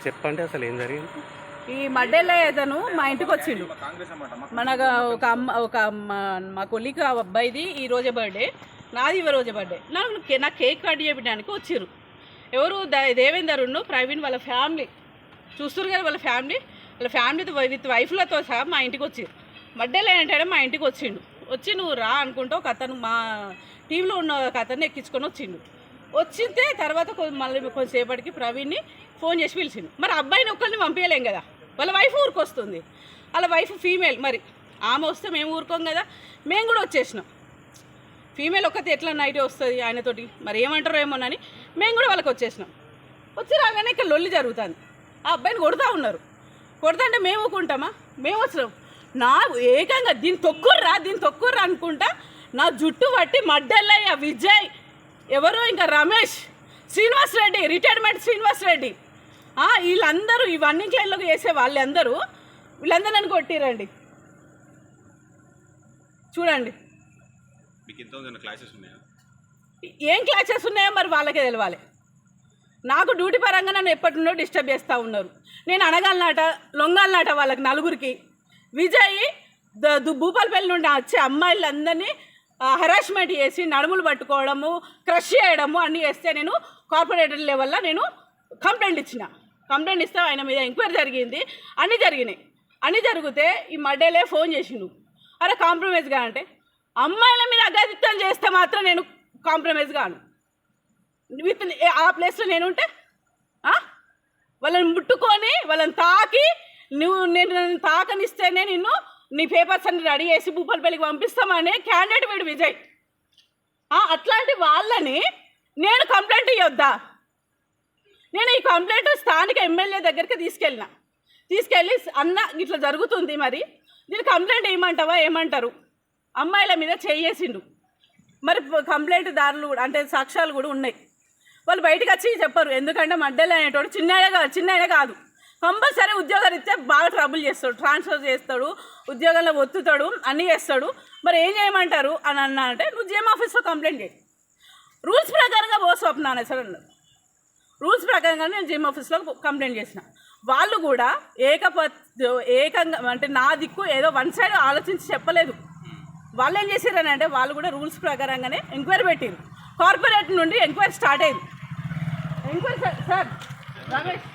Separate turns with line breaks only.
చెప్పండి అసలు ఏం జరిగింది?
ఈ మడ్డెల్లో ఏదను మా ఇంటికి వచ్చిండు. మన ఒక మా కొలికి అబ్బాయిది ఈరోజే బర్త్డే, నాది రోజే బర్త్డే. నా కేక్ కట్ చేయడానికి వచ్చిర్రు. ఎవరు దేవేందరును ప్రవీణ్ వాళ్ళ ఫ్యామిలీ చూస్తున్నారు కదా. వాళ్ళ ఫ్యామిలీతో విత్ వైఫ్లతో సహా మా ఇంటికి వచ్చిర్రు. మడ్డెల్లో ఏంటంటే మా ఇంటికి వచ్చిండు. వచ్చి నువ్వు రా అనుకుంటూ ఒక అతను మా టీంలో ఉన్న ఒక అతన్ని ఎక్కించుకొని వచ్చిండు. వచ్చితే తర్వాత మళ్ళీ కొంచెంసేపటికి ప్రవీణ్ని ఫోన్ చేసి పిలిచిండు. మరి అబ్బాయిని ఒక్కరిని పంపించలేం కదా, వాళ్ళ వైఫ్ ఊరికి వస్తుంది. వాళ్ళ వైఫ్ ఫీమేల్, మరి ఆమె వస్తే మేము ఊరుకోం కదా, మేము కూడా వచ్చేసినాం. ఫీమేల్ ఒక్కటి ఎట్లా నైట్ వస్తుంది ఆయనతోటి, మరి ఏమంటారో ఏమోనని మేము కూడా వాళ్ళకి వచ్చేసినాం. వచ్చి రాగానే ఇక్కడ లొల్లి జరుగుతుంది. ఆ అబ్బాయిని కొడుతూ ఉన్నారు. కొడుతుంటే మేము ఊకుంటామా? మేము వచ్చినాం. నా ఏకంగా దీన్ని తొక్కుర్రా అనుకుంటా నా జుట్టు పట్టి మడ్డల్లయ్య, విజయ్, ఎవరో ఇంకా రమేష్, శ్రీనివాస్ రెడ్డి, రిటైర్మెంట్ శ్రీనివాస్ రెడ్డి, వీళ్ళందరూ ఈ రన్నింగ్ లైన్లోకి వేసే వీళ్ళందరూ నన్ను కొట్టిరండి. చూడండి ఏం క్లాసెస్ ఉన్నాయో మరి వాళ్ళకే తెలవాలి. నాకు డ్యూటీ పరంగా నన్ను ఎప్పటి నుండో డిస్టర్బ్ చేస్తూ ఉన్నారు. నేను అనగాలనాట లొంగాలనాట వాళ్ళకి నలుగురికి. విజయ్ భూపాలపల్లి నుండి వచ్చే అమ్మాయిలందరినీ హరాస్మెంట్ చేసి నడుములు పట్టుకోవడము, క్రష్ చేయడము అన్నీ చేస్తే నేను కార్పొరేటర్ లెవెల్లో నేను కంప్లైంట్ ఇస్తే ఆయన మీద ఎంక్వైరీ జరిగింది. అన్నీ జరిగితే ఈ మడ్డేలే ఫోన్ చేసిండు. అరే కాంప్రమైజ్గా అంటే అమ్మాయిల మీద అఘాయిత్యం చేస్తే మాత్రం నేను కాంప్రమైజ్ కాను. విత్ ఆ ప్లేస్లో నేనుంటే వాళ్ళని ముట్టుకొని వాళ్ళని తాకి నేను తాకనిస్తేనే నిన్ను నీ పేపర్స్ అన్ని రెడీ చేసి భూపాలపల్లికి పంపిస్తామని క్యాండిడేట్ వీడు విజయ్. అట్లాంటి వాళ్ళని నేను కంప్లైంట్ ఇవ్వద్దా? నేను ఈ కంప్లైంట్ స్థానిక ఎమ్మెల్యే దగ్గరికి తీసుకెళ్ళి అన్న ఇట్లా జరుగుతుంది, మరి దీని కంప్లైంట్ ఏమంటావా? ఏమంటారు? అమ్మాయిల మీద చేయేసిండు. మరి కంప్లైంట్ దారులు కూడా అంటే సాక్ష్యాలు కూడా ఉన్నాయి. వాళ్ళు బయటకు వచ్చి చెప్పరు. ఎందుకంటే మడ్డలు అనేటోడు చిన్న కాదు. కంపల్సరీ ఉద్యోగాలు ఇస్తే బాగా ట్రబుల్ చేస్తాడు, ట్రాన్స్ఫర్ చేస్తాడు, ఉద్యోగాల్లో ఒత్తుతాడు, అన్నీ చేస్తాడు. మరి ఏం చేయమంటారు అని అన్నా అంటే నువ్వు జీఎం ఆఫీస్లో కంప్లైంట్ చేయి. రూల్స్ ప్రకారంగా పో స్వప్న అనే సార్ అన్నారు. రూల్స్ ప్రకారంగా నేను జీఎం ఆఫీస్లో కంప్లైంట్ చేసిన. వాళ్ళు కూడా ఏకంగా అంటే నా దిక్కు ఏదో వన్ సైడ్ ఆలోచించి చెప్పలేదు. వాళ్ళు ఏం చేశారని అంటే వాళ్ళు కూడా రూల్స్ ప్రకారంగానే ఎంక్వైరీ పెట్టారు. కార్పొరేట్ నుండి ఎంక్వైరీ స్టార్ట్ అయింది. Enquiry sir Ramesh